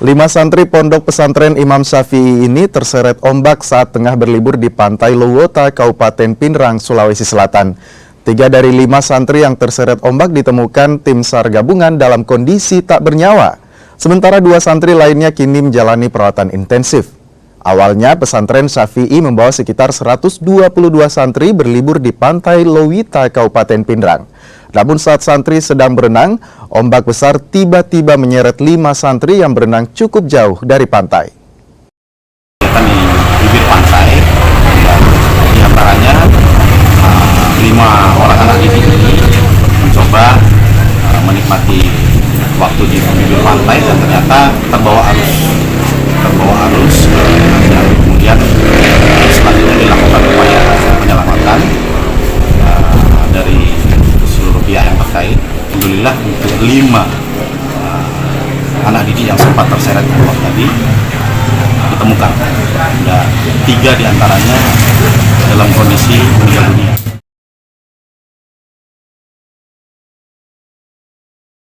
5 santri Pondok Pesantren Imam Syafi'i ini terseret ombak saat tengah berlibur di Pantai Lowota, Kabupaten Pinrang, Sulawesi Selatan. 3 dari 5 santri yang terseret ombak ditemukan tim SAR gabungan dalam kondisi tak bernyawa. Sementara 2 santri lainnya kini menjalani perawatan intensif. Awalnya pesantren Syafi'i membawa sekitar 122 santri berlibur di Pantai Lowita, Kabupaten Pinrang. Namun saat santri sedang berenang, ombak besar tiba-tiba menyeret 5 santri yang berenang cukup jauh dari pantai. Di bibir pantai, di antaranya 5 orang anak didik ini mencoba menikmati waktu di bibir pantai dan ternyata terbawa arus dan kemudian selanjutnya dilakukan upaya penyelamatan dari seluruh pihak yang terkait. Alhamdulillah untuk 5 anak didik yang sempat terseret ombak tadi ditemukan. Ada 3 diantaranya dalam kondisi meninggal dunia.